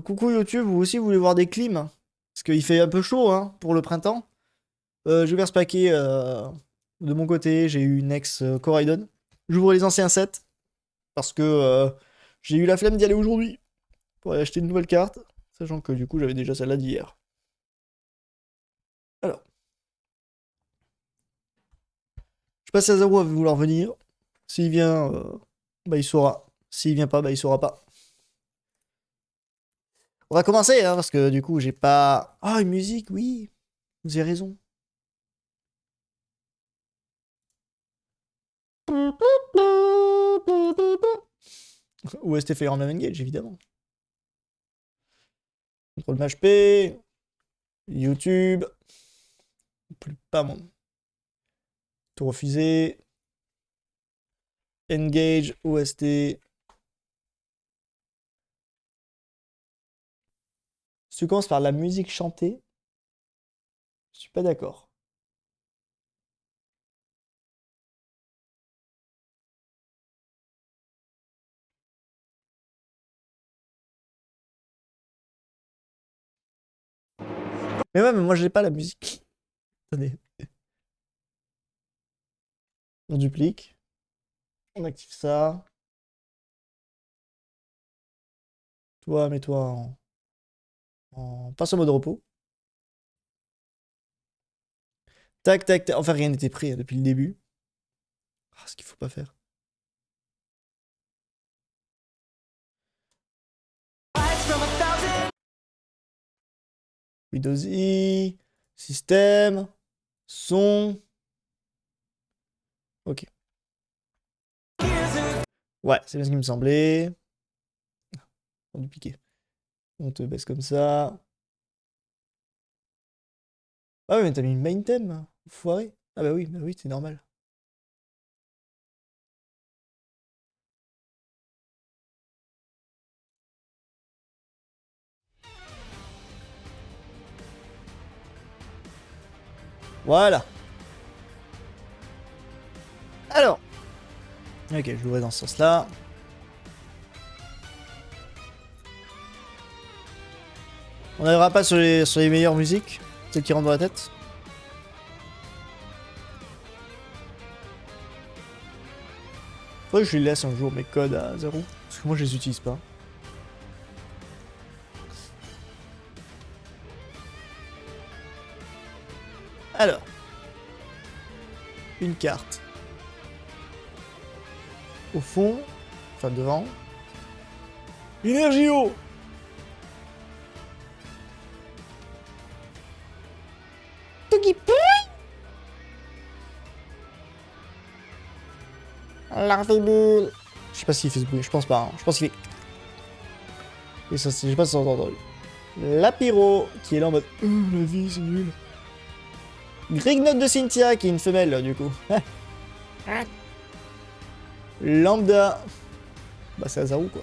Coucou YouTube, vous aussi voulez voir des clims? Parce qu'il fait un peu chaud hein, pour le printemps. J'ai ouvert ce paquet de mon côté, j'ai eu une ex Coraidon. J'ouvre les anciens sets parce que j'ai eu la flemme d'y aller aujourd'hui pour aller acheter une nouvelle carte, sachant que du coup j'avais déjà celle-là d'hier. Alors, je passe à Zaro à vouloir venir. S'il vient, bah il saura. S'il vient pas, bah il saura pas. On va commencer hein, parce que du coup j'ai pas. Ah, une musique, oui, vous avez raison. Ou ST Fire Engage, évidemment. Contrôle HP, YouTube, plus pas mon. Tout refusé. Engage, OST. Si tu commences par la musique chantée, je suis pas d'accord. Mais ouais, mais moi j'ai pas la musique. Attendez. On duplique. On active ça. Toi, mets-toi passe en mode repos. Tac, tac, tac. Enfin, rien n'était pris hein, depuis le début. Ah, ce qu'il faut pas faire. Windows I. Système. Son. Ok. Ouais, c'est bien ce qui me semblait. On dupliquer. On te baisse comme ça. Ah ouais, mais t'as mis une main theme, hein. Foiré. Ah bah oui, c'est normal. Voilà. Alors. Ok, je l'ouvrais dans ce sens-là. On n'arrivera pas sur les meilleures musiques, celles qui rentrent dans la tête. Faudrait que je les laisse un jour mes codes à 0. Parce que moi je les utilise pas. Alors. Une carte. Au fond. Enfin devant. Energio. Togi Larvibule. Je sais pas s'il fait ce bruit, je pense pas. Hein. Je pense qu'il fait. Et ça, je sais pas si c'est entendu. Lapiro, qui est là en mode. La vie, c'est nul. Grignote de Cynthia, qui est une femelle, là, du coup. Lambda. Bah, c'est Azaru, quoi.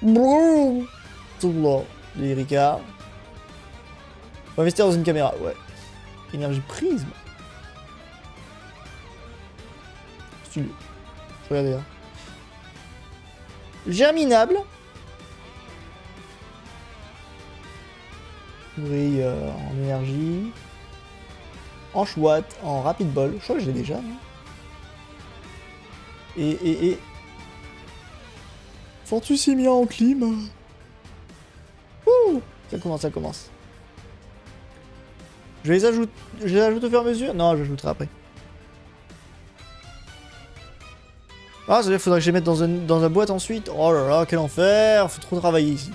Brrr. Tout blanc. Les Ricard. On va investir dans une caméra, ouais. Énergie prisme. Stylé. Je regardais là. Germinable. Brille en énergie. En chouette, en rapid ball. Je crois que je l'ai déjà. Hein. Et. Fortusimia en clim. Ouh, ça commence, ça commence. Je les ajoute au fur et à mesure. Non, j'ajouterai après. Ah, ça veut dire qu'il faudrait que je les mette dans la boîte ensuite. Oh là là, quel enfer. Faut trop travailler ici.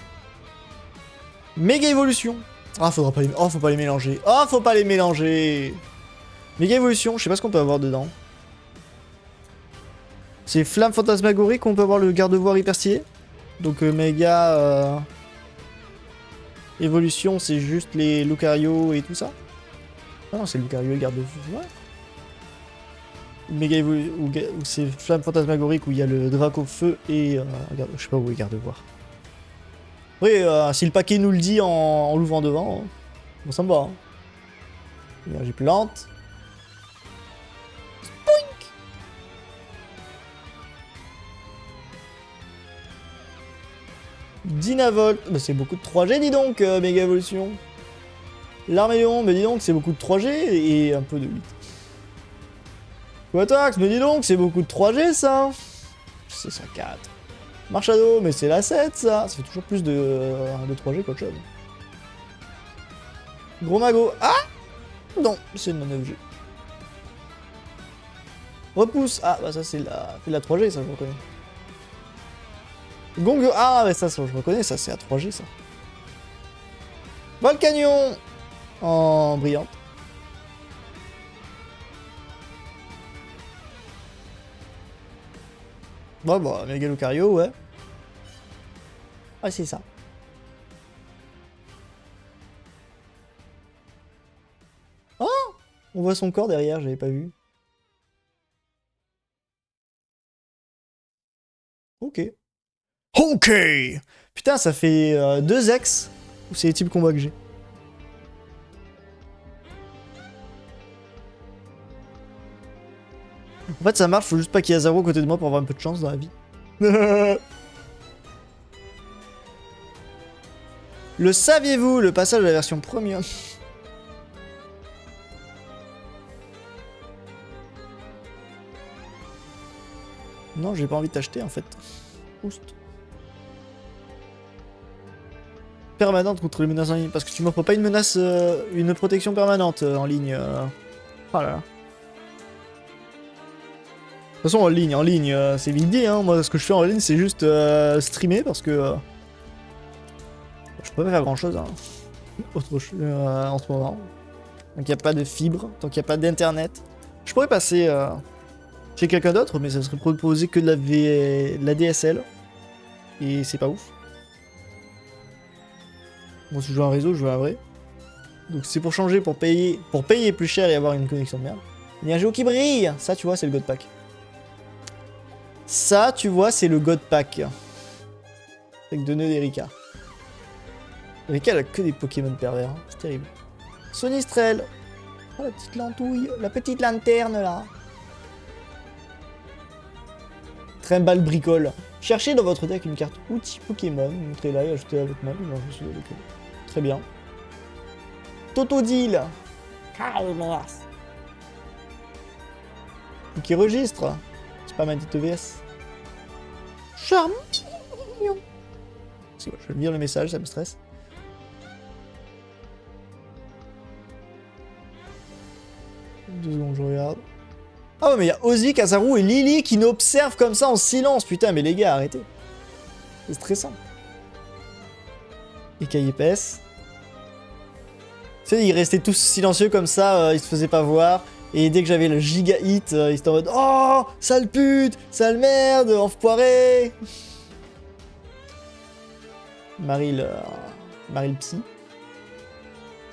Méga évolution. Ah, faudra pas les... Oh, faut pas les mélanger. Oh, faut pas les mélanger. Méga évolution, je sais pas ce qu'on peut avoir dedans. C'est flamme fantasmagorique, on peut avoir le garde-voire hyper stylé. Donc méga évolution, c'est juste les Lucario et tout ça. Ah non, c'est Lucario et garde-voire. Méga évolution, ou c'est flamme fantasmagorique où il y a le Draco feu et je sais pas où est garde-voire. Oui, si le paquet nous le dit en l'ouvrant devant, bon, ça me va. Hein. Énergie plante. Dynavolt. Bah, c'est beaucoup de 3G, dis donc, méga évolution. L'Armélion, mais dis donc, c'est beaucoup de 3G et un peu de 8. Quatox, mais dis donc, c'est beaucoup de 3G ça. C'est ça 4. Marshado, mais c'est la 7 ça. Ça fait toujours plus de 3G qu'autre chose. Gros Mago. Ah non, c'est une 9G. Repousse. Ah bah ça c'est la 3G ça je reconnais. Gong. Ah mais ça je reconnais, ça c'est la 3G ça. Volcanion en brillante. Bon bah Megalocario ouais. Ah c'est ça. Oh, on voit son corps derrière, j'avais pas vu. Ok. Ok. Putain ça fait 2 ex. Ou c'est les types combats que j'ai. En fait ça marche, faut juste pas qu'il y ait Azaru à côté de moi pour avoir un peu de chance dans la vie. Le saviez-vous, le passage à la version premium. Non, j'ai pas envie de t'acheter en fait. Oust. Permanente contre les menaces en ligne. Parce que tu m'offres pas une menace, une protection permanente en ligne. Oh là là. De toute façon, en ligne, c'est l'idée. Hein. Moi, ce que je fais en ligne, c'est juste streamer parce que je peux pas faire grand chose hein. Autre chose en ce moment. Donc, il n'y a pas de fibre, tant qu'il n'y a pas d'internet. Je pourrais passer chez quelqu'un d'autre, mais ça serait proposer que de la DSL. Et c'est pas ouf. Moi, si je veux un réseau, je veux un vrai. Donc, c'est pour changer, pour payer plus cher et avoir une connexion de merde. Il y a un jeu qui brille. Ça, tu vois, c'est le God Pack. Ça, tu vois, c'est le God Pack. Avec deux nœuds d'Erika. Erika, elle a que des Pokémon pervers. Hein. C'est terrible. Sonistrel. Oh, la petite lantouille. La petite lanterne, là. Trimballe bricole. Cherchez dans votre deck une carte outil Pokémon. Montrez-la et ajoutez-la à votre main. Très bien. Totodile. Qui registre. C'est pas ma petite EVS. Charmant. Je vais lire le message, ça me stresse. Deux secondes, je regarde. Ah ouais, mais il y a Ozzy, Kazaru et Lily qui nous observent comme ça en silence. Putain, mais les gars, arrêtez. C'est stressant. Et Kayepes. Tu sais, ils restaient tous silencieux comme ça, ils se faisaient pas voir. Et dès que j'avais le giga hit, ils étaient en mode oh, sale pute, sale merde, enfoiré. Marie le psy.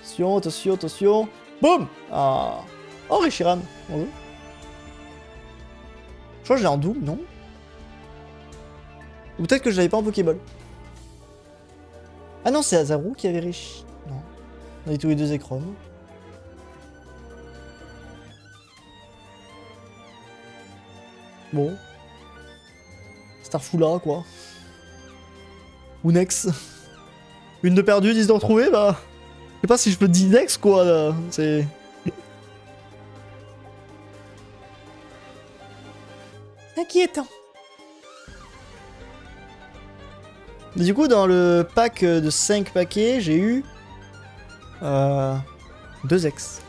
Attention, attention, attention. Boum. Ah. Oh, Reshiram. Bonjour. Je crois que je l'ai en double, non? Ou peut-être que je l'avais pas en Pokéball. Ah non, c'est Azaru qui avait Rishi. Non. On avait tous les deux écrans. Bon. Starfoula, quoi. Ou Nex. Une de perdue, 10 de retrouvée, bah. Je sais pas si je peux dire Nex, quoi, là. C'est. Inquiétant. Du coup, dans le pack de 5 paquets, j'ai eu 2 ex.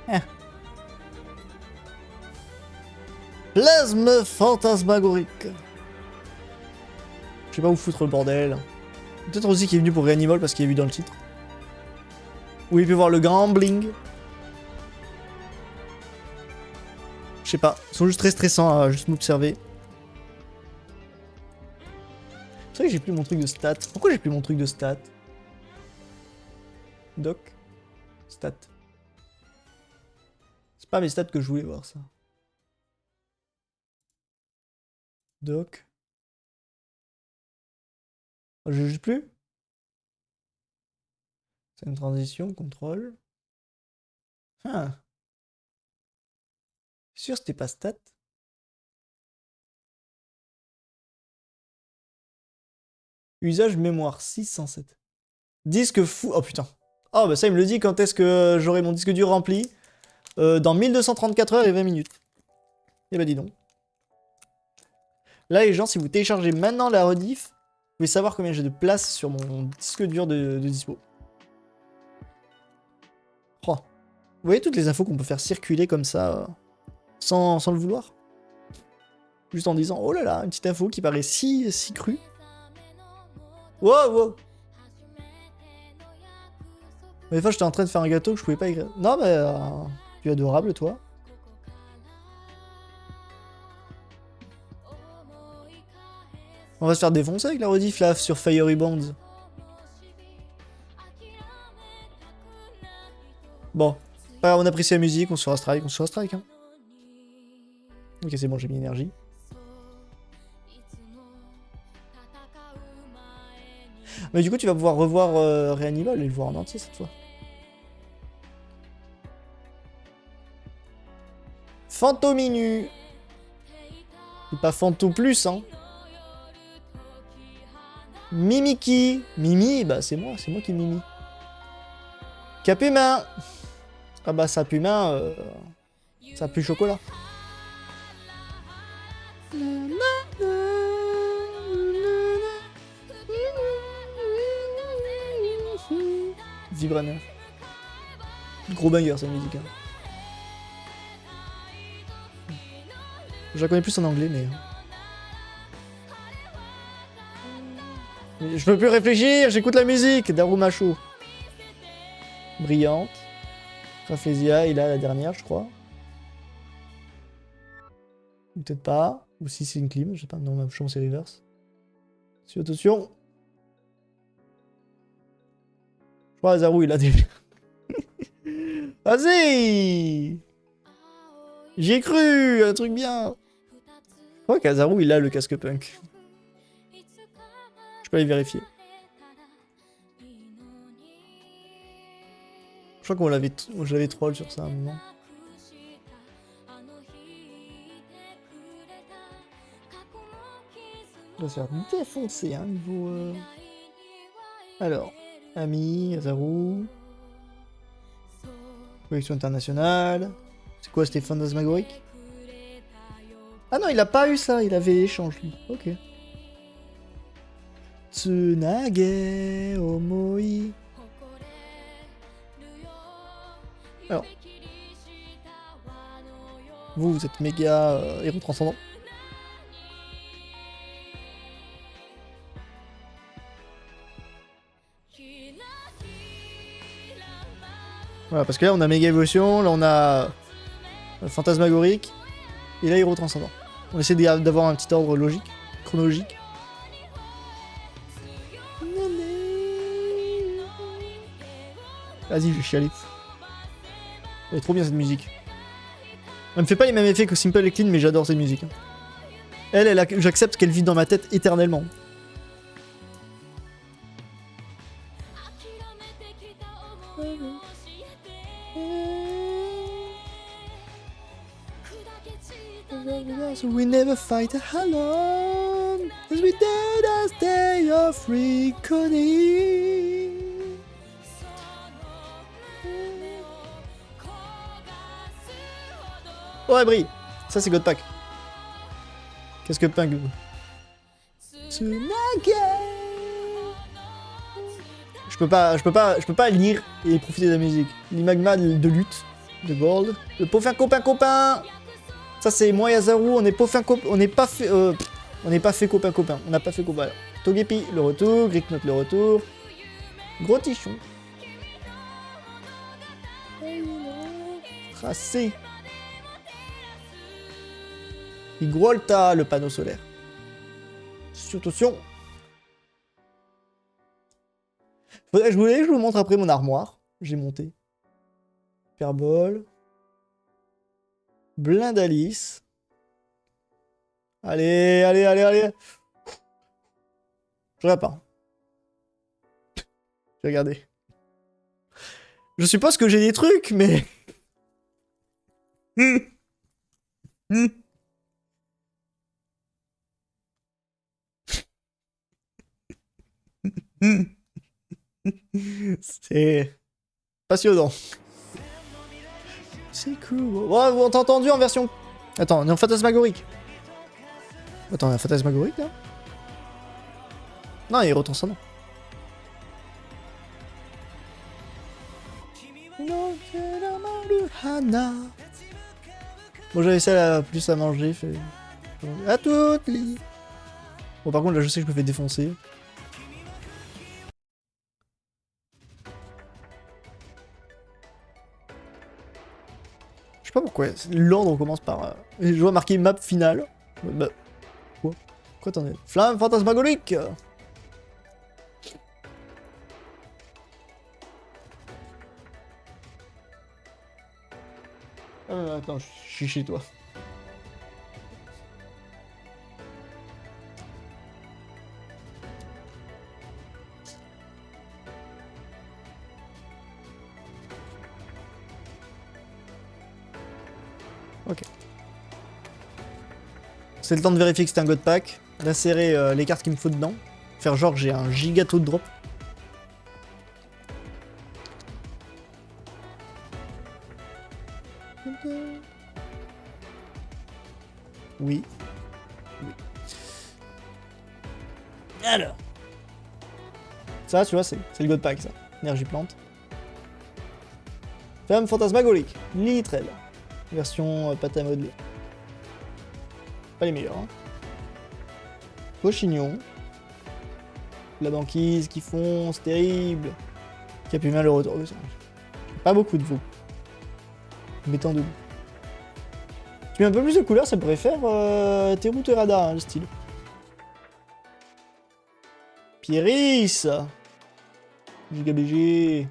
Ah. Plasme fantasmagorique. Je sais pas où foutre le bordel. Peut-être aussi qu'il est venu pour Reanimal parce qu'il est vu dans le titre. Où il peut voir le grand bling. Je sais pas. Ils sont juste très stressants à juste m'observer. C'est vrai que j'ai plus mon truc de stats. Pourquoi j'ai plus mon truc de stats? Doc. Stats. C'est pas mes stats que je voulais voir, ça. Doc. Oh, j'ai juste plus. C'est une transition, contrôle. Ah. Sûr, c'était pas stat? Usage mémoire 607. Disque fou. Oh putain. Oh bah ça il me le dit quand est-ce que j'aurai mon disque dur rempli. Dans 1234 heures et 20 minutes. Et bah dis donc. Là les gens, si vous téléchargez maintenant la rediff, vous pouvez savoir combien j'ai de place sur mon disque dur de dispo. Oh. Vous voyez toutes les infos qu'on peut faire circuler comme ça, sans le vouloir. Juste en disant, oh là là, une petite info qui paraît si crue. Wow, wow. Mais des fois, j'étais en train de faire un gâteau que je pouvais pas écrire. Non, mais tu es adorable, toi. On va se faire défoncer avec la rediff là sur Fiery Bonds. Bon, on apprécie la musique, on se fera strike, hein. Ok, c'est bon, j'ai mis énergie. Mais du coup, tu vas pouvoir revoir Reanimal et le voir en entier cette fois. Fantominu. C'est pas Fanto Plus, hein. Mimiki. Mimi, bah c'est moi qui Mimi. Capumain. Ah bah ça pue main, ça pue chocolat. Vibranium. Gros banger cette musique. Hein. Je la connais plus en anglais, mais je peux plus réfléchir, j'écoute la musique. Darumacho. Brillante. Rafflesia, il a la dernière, je crois. Ou peut-être pas. Ou si c'est une clim, je sais pas. Non, ma chance c'est reverse. Attention. Je crois Azaru, il a des... Vas-y. J'y ai cru, un truc bien. Je crois qu'Azaru, il a le casque punk. Je peux aller vérifier. Je crois qu'on j'avais troll sur ça à un moment. On va se faire défoncer, hein, niveau... Alors, Ami, Azaru... Collection internationale... C'est quoi, c'était Fantasmagorique? Ah non, il a pas eu ça, il avait échange, lui. Ok. Tsunage Omoi... Alors... Vous êtes méga héros transcendant. Voilà, parce que là on a méga évolution, là on a fantasmagorique, et là héros transcendant. On essaie d'avoir un petit ordre logique, chronologique. Vas-y, je vais chialer. Elle est trop bien cette musique. Elle me fait pas les mêmes effets que Simple et Clean, mais j'adore cette musique. J'accepte qu'elle vit dans ma tête éternellement. We never fight alone, as we did as day of reckoning. Ouais, Brie, ça c'est Godpack. Qu'est-ce que punk? Je peux pas lire et profiter de la musique. L'imagma de lutte, de gold. Le peaufin copain. Ça c'est moi et Azaru, on est peaufin copain, on n'est pas fait copain. On n'a pas fait copain. Togepi le retour, Gricknot le retour. Gros tichon. Tracé. Igualta, le panneau solaire. Attention. Je vous montre après mon armoire. J'ai monté. Hyperbole. Blindalice. Allez. Je regarde pas. J'ai regardé. Je suppose que j'ai des trucs, mais... C'est passionnant. C'est cool. Ouais, vous t'as entendu en version... Attends, on est en fantasmagorique. Attends, on est en fantasmagorique là? Non, il retourne ça, non. Bon, j'avais ça plus à manger. Fait... À toutes les... Bon, par contre, là, je sais que je me fais défoncer. Je sais pas pourquoi. L'ordre commence par... Je vois marqué map finale. Bah... Quoi? Quoi t'en es? Flamme fantasmagorique! Attends, je suis chez toi. Ok. C'est le temps de vérifier que c'est un god pack, d'insérer les cartes qu'il me faut dedans, faire genre que j'ai un giga taux de drop. Oui. Oui. Alors. Ça, tu vois, c'est le god pack, ça. Énergie plante. Flamme fantasmagorique. Litrel. Version pâte à modeler. Pas les meilleurs, hein. Pochignon. La banquise qui fonce, terrible. Qui a pu mal le retour. Pas beaucoup de vous. Mettant debout. Tu mets un peu plus de couleurs, ça pourrait faire Teru Terada, hein, le style. Pieris. Giga BG.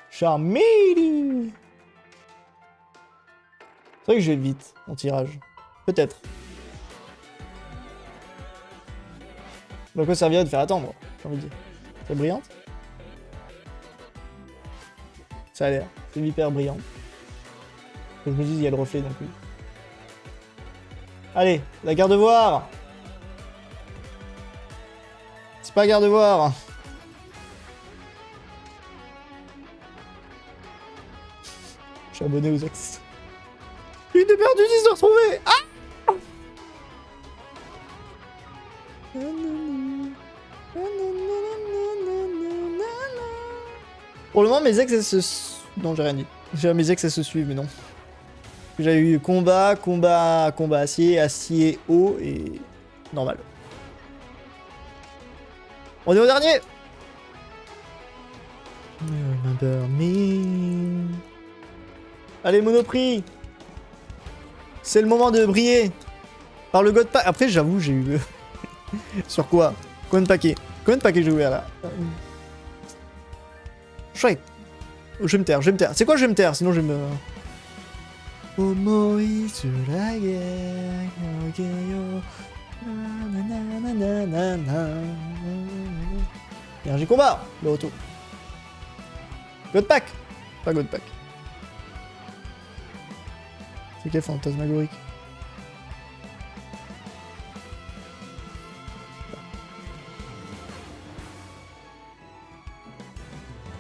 Charmili. C'est vrai que je vais vite en tirage. Peut-être. À quoi servirait de faire attendre, j'ai envie de dire. C'est brillante. Ça a l'air. C'est hyper brillant. Faut que je me dise, il y a le reflet donc oui. Allez, la garde-voir. C'est pas garde-voir. Je suis abonné aux ex. Une de perdu, 10 de retrouver. Ah! Pour le moment, mes ex, elles se... Non, j'ai rien dit. Mes ex, elles se suivent, mais non. J'avais eu combat, acier, acier, eau et... normal. On est au dernier. Allez, Monoprix. C'est le moment de briller. Par le God Pack. Après, j'avoue, j'ai eu... Sur quoi? Combien de paquets? Combien de paquets j'ai ouvert là? Chouette. Je vais me taire, C'est quoi je vais me taire? Sinon je vais me... Énergie combat, le retour. God Pack. Pas God Pack. C'est quel fantasmagorique?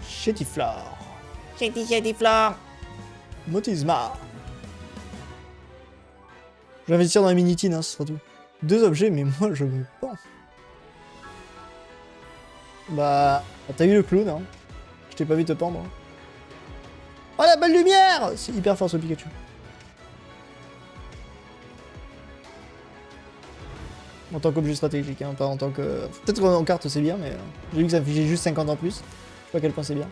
Chétiflore. Chétiflore. Motisma. Je vais investir dans les minitines, hein, ce sera tout. 2 objets, mais moi je me pends. Bah, t'as eu le clown, hein. Je t'ai pas vu te pendre. Oh la belle lumière! C'est hyper fort ce Pikachu. En tant qu'objet stratégique, hein, pas en tant que... Peut-être qu'en carte c'est bien, mais j'ai vu que ça affichait juste 50 en plus. Je sais pas à quel point c'est bien.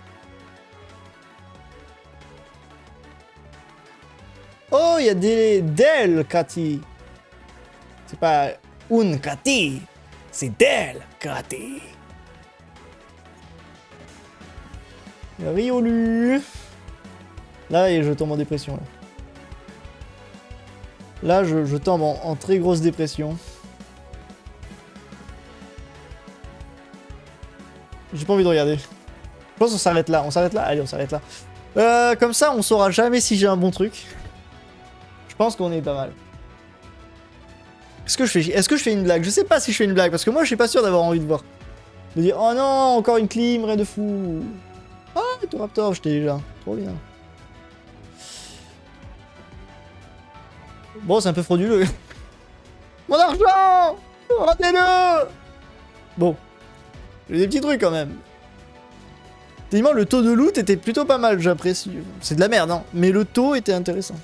Oh, il y a del Kati. C'est pas un Kati, c'est del Kati. Riolu. Là, je tombe en dépression. Là, je tombe en très grosse dépression. J'ai pas envie de regarder. Je pense qu'on s'arrête là. On s'arrête là? Allez, on s'arrête là. Comme ça, on saura jamais si j'ai un bon truc. Je pense qu'on est pas mal. Est-ce que je fais une blague? Je sais pas si je fais une blague, parce que moi je suis pas sûr d'avoir envie de voir. De dire, oh non, encore une clim, rien de fou. Ah, Raptor, j'étais déjà. Trop bien. Bon, c'est un peu frauduleux. Mon argent! Rendez-le! Bon. J'ai des petits trucs quand même. Tellement le taux de loot était plutôt pas mal, j'apprécie. C'est de la merde, hein. Mais le taux était intéressant.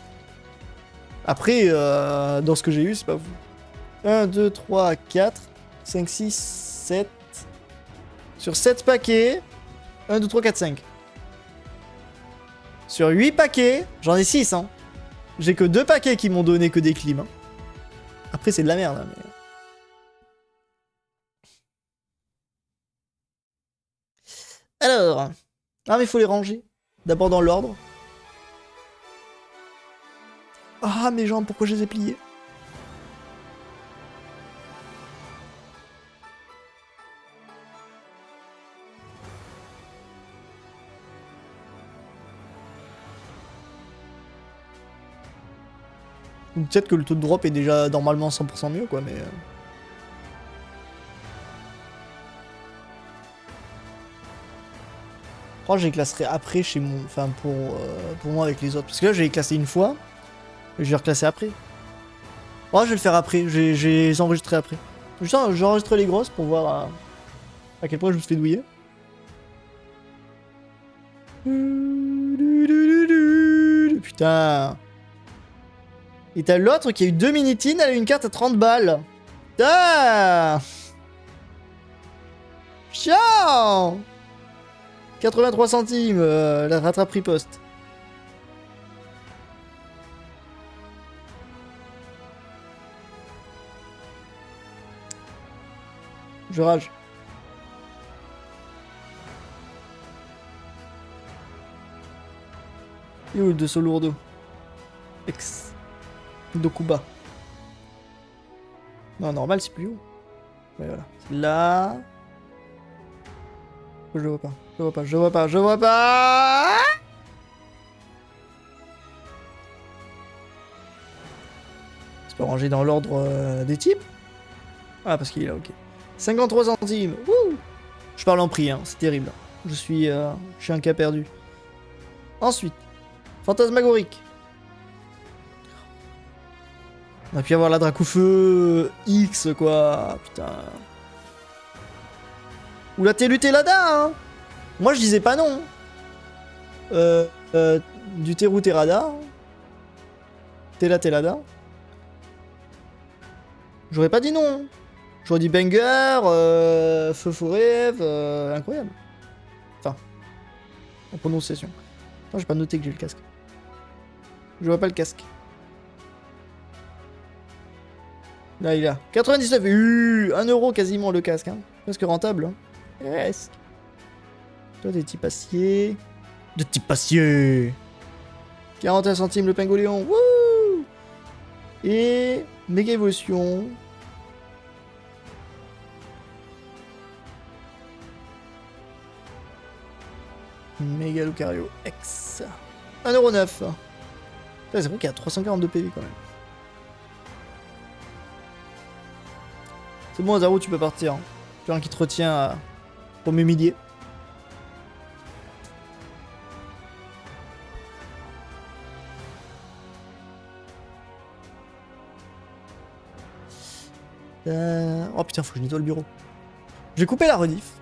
Après, dans ce que j'ai eu, c'est pas fou. 1, 2, 3, 4, 5, 6, 7. Sur 7 paquets, 1, 2, 3, 4, 5. Sur 8 paquets, j'en ai 6, hein. J'ai que 2 paquets qui m'ont donné que des clims. Hein. Après, c'est de la merde. Hein, mais... Alors... Ah, mais il faut les ranger. D'abord dans l'ordre. Ah, mes jambes, pourquoi je les ai pliées? Peut-être que le taux de drop est déjà normalement 100% mieux, quoi, mais... Je crois que je les classerai après chez mon... Enfin, pour moi avec les autres. Parce que là, j'ai classé une fois. Et je vais reclasser après. Oh, je vais le faire après. J'ai les enregistré après. J'enregistre les grosses pour voir à quel point je me suis fait douiller. Putain. Et t'as l'autre qui a eu 2 minitines, elle a eu une carte à 30 balles. Putain. Ciao. 83 centimes, la rattrape riposte. Je rage. Et où de ce lourdeau? Ex. Dokuba. Non, normal, c'est plus haut. Ouais, voilà. C'est là. Je vois pas. Je vois pas. Je vois pas. Je vois pas. C'est pas rangé dans l'ordre des types. Ah, parce qu'il est là, ok. 53 centimes. Wouh. Je parle en prix, hein. C'est terrible. Je suis un cas perdu. Ensuite, fantasmagorique. On a pu avoir la Dracoufeu X, quoi. Putain. Ou la Tellutelada, hein. Moi, je disais pas non. Du Teruterada. Telada. J'aurais pas dit non. J'aurais dit banger, feu rêve, incroyable. Enfin, en prononciation. Non, j'ai pas noté que j'ai le casque. Je vois pas le casque. Là, il a 99. 1 euro quasiment le casque. Hein. Presque rentable. Hein. Presque. Toi, des types acier. De type acier. 41 centimes le pingoléon. Wouh. Et méga évolution. Méga Lucario X. 1,9€. C'est vrai qu'il y a 342 PV quand même. C'est bon, Azaro, tu peux partir. Plus rien qui te retient pour m'humilier. Oh putain, faut que je nettoie le bureau. J'ai coupé la rediff.